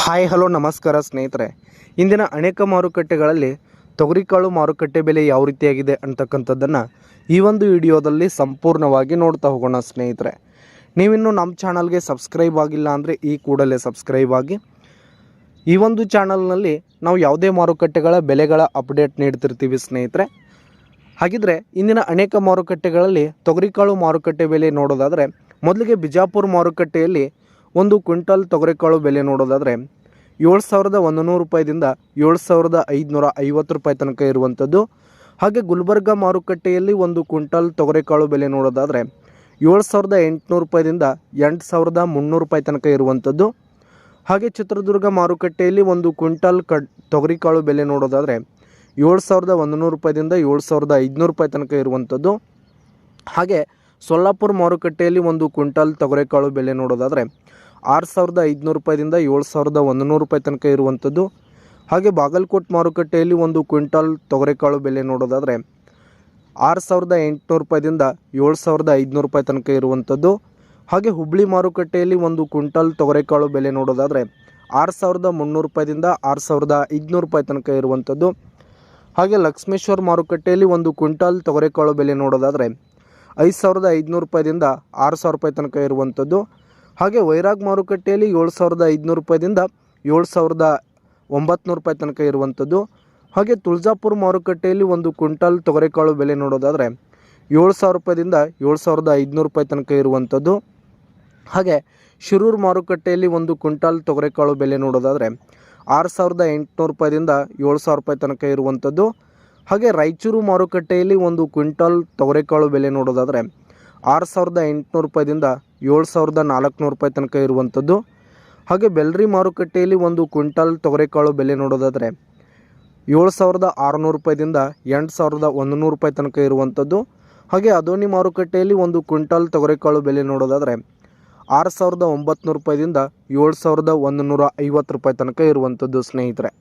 Hi hello ನಮಸ್ಕಾರ ಸ್ನೇಹಿತರೆ. ಇಂದಿನ ಅನೇಕ ಮಾರುಕಟ್ಟೆಗಳಲ್ಲಿ ತೊಗರಿಕಾಳು ಮಾರುಕಟ್ಟೆ ಬೆಲೆ ಯಾವ ರೀತಿಯಾಗಿದೆ ಅಂತಕ್ಕಂಥದ್ದನ್ನು ಈ ಒಂದು ವಿಡಿಯೋದಲ್ಲಿ ಸಂಪೂರ್ಣವಾಗಿ ನೋಡ್ತಾ ಹೋಗೋಣ ಸ್ನೇಹಿತರೆ. ನೀವಿನ್ನೂ ನಮ್ಮ ಚಾನಲ್ಗೆ ಸಬ್ಸ್ಕ್ರೈಬ್ ಆಗಿಲ್ಲ ಅಂದರೆ ಈ ಕೂಡಲೇ ಸಬ್ಸ್ಕ್ರೈಬ್ ಆಗಿ. ಈ ಒಂದು ಚಾನಲ್ನಲ್ಲಿ ನಾವು ಯಾವುದೇ ಮಾರುಕಟ್ಟೆಗಳ ಬೆಲೆಗಳ ಅಪ್ಡೇಟ್ ನೀಡ್ತಿರ್ತೀವಿ ಸ್ನೇಹಿತರೆ. ಹಾಗಿದ್ರೆ ಇಂದಿನ ಅನೇಕ ಮಾರುಕಟ್ಟೆಗಳಲ್ಲಿ ತೊಗರಿಕಾಳು ಮಾರುಕಟ್ಟೆ ಬೆಲೆ ನೋಡೋದಾದರೆ ಮೊದಲಿಗೆ ಬಿಜಾಪುರ ಮಾರುಕಟ್ಟೆಯಲ್ಲಿ ಒಂದು ಕ್ವಿಂಟಲ್ ತೊಗರಿಕಾಳು ಬೆಲೆ ನೋಡೋದಾದರೆ 7,100 ರೂಪಾಯಿದಿಂದ 7,550 ರೂಪಾಯಿ ತನಕ ಇರುವಂಥದ್ದು. ಹಾಗೆ ಗುಲ್ಬರ್ಗ ಮಾರುಕಟ್ಟೆಯಲ್ಲಿ ಒಂದು ಕ್ವಿಂಟಲ್ ತೊಗರಿಕಾಳು ಬೆಲೆ ನೋಡೋದಾದರೆ 7,800 ರೂಪಾಯಿದಿಂದ 8,300 ರೂಪಾಯಿ ತನಕ ಇರುವಂಥದ್ದು. ಹಾಗೆ ಚಿತ್ರದುರ್ಗ ಮಾರುಕಟ್ಟೆಯಲ್ಲಿ ಒಂದು ಕ್ವಿಂಟಲ್ ತೊಗರಿಕಾಳು ಬೆಲೆ ನೋಡೋದಾದರೆ 7,100 ರೂಪಾಯಿದಿಂದ 7,500 ರೂಪಾಯಿ ತನಕ ಇರುವಂಥದ್ದು. ಹಾಗೆ ಸೊಲ್ಲಾಪುರ ಮಾರುಕಟ್ಟೆಯಲ್ಲಿ ಒಂದು ಕ್ವಿಂಟಲ್ ತೊಗರಿಕಾಳು ಬೆಲೆ ನೋಡೋದಾದರೆ 6,500 ರೂಪಾಯಿದಿಂದ 7,100 ರೂಪಾಯಿ ತನಕ ಇರುವಂಥದ್ದು. ಹಾಗೆ ಬಾಗಲಕೋಟೆ ಮಾರುಕಟ್ಟೆಯಲ್ಲಿ ಒಂದು ಕ್ವಿಂಟಲ್ ತೊಗರಿಕಾಳು ಬೆಲೆ ನೋಡೋದಾದರೆ 6,800 ರೂಪಾಯಿದಿಂದ 7,500 ರೂಪಾಯಿ ತನಕ ಇರುವಂಥದ್ದು. ಹಾಗೆ ಹುಬ್ಬಳ್ಳಿ ಮಾರುಕಟ್ಟೆಯಲ್ಲಿ ಒಂದು ಕ್ವಿಂಟಲ್ ತೊಗರಿಕಾಳು ಬೆಲೆ ನೋಡೋದಾದರೆ 6,300 ರೂಪಾಯಿದಿಂದ 6,500 ರೂಪಾಯಿ ತನಕ ಇರುವಂಥದ್ದು. ಹಾಗೆ ಲಕ್ಷ್ಮೇಶ್ವರ ಮಾರುಕಟ್ಟೆಯಲ್ಲಿ ಒಂದು ಕ್ವಿಂಟಲ್ ತೊಗರಿಕಾಳು ಬೆಲೆ ನೋಡೋದಾದರೆ 5,500 ರೂಪಾಯಿದಿಂದ 6,000 ರೂಪಾಯಿ ತನಕ ಇರುವಂಥದ್ದು. ಹಾಗೆ ವೈರಾಗ್ ಮಾರುಕಟ್ಟೆಯಲ್ಲಿ 7,500 ರೂಪಾಯಿದಿಂದ 7,900 ರೂಪಾಯಿ ತನಕ ಇರುವಂಥದ್ದು. ಹಾಗೆ ತುಳಜಾಪುರ ಮಾರುಕಟ್ಟೆಯಲ್ಲಿ ಒಂದು ಕ್ವಿಂಟಲ್ ತೊಗರಿಕಾಳು ಬೆಲೆ ನೋಡೋದಾದರೆ 7,000 ರೂಪಾಯಿದಿಂದ 7,500 ರೂಪಾಯಿ ತನಕ ಇರುವಂಥದ್ದು. ಹಾಗೆ ಶಿರೂರು ಮಾರುಕಟ್ಟೆಯಲ್ಲಿ ಒಂದು ಕ್ವಿಂಟಲ್ ತೊಗರಿಕಾಳು ಬೆಲೆ ನೋಡೋದಾದರೆ 6,800 ರೂಪಾಯಿದಿಂದ 7,000 ರೂಪಾಯಿ ತನಕ ಇರುವಂಥದ್ದು. ಹಾಗೆ ರಾಯಚೂರು ಮಾರುಕಟ್ಟೆಯಲ್ಲಿ ಒಂದು ಕ್ವಿಂಟಲ್ ತೊಗರಿಕಾಳು ಬೆಲೆ ನೋಡೋದಾದರೆ 6,800 ರೂಪಾಯಿದಿಂದ 7,400 ರೂಪಾಯಿ ತನಕ ಇರುವಂಥದ್ದು. ಹಾಗೆ ಬೆಲ್ರಿ ಮಾರುಕಟ್ಟೆಯಲ್ಲಿ ಒಂದು ಕ್ವಿಂಟಲ್ ತೊಗರಿಕಾಳು ಬೆಲೆ ನೋಡೋದಾದರೆ 7,600 ರೂಪಾಯಿದಿಂದ 8,100 ರೂಪಾಯಿ ತನಕ ಇರುವಂಥದ್ದು. ಹಾಗೆ ಅದೋನಿ ಮಾರುಕಟ್ಟೆಯಲ್ಲಿ ಒಂದು ಕ್ವಿಂಟಲ್ ತೊಗರಿಕಾಳು ಬೆಲೆ ನೋಡೋದಾದರೆ 6,900 ರೂಪಾಯಿದಿಂದ 7,150 ರೂಪಾಯಿ ತನಕ ಇರುವಂಥದ್ದು ಸ್ನೇಹಿತರೆ.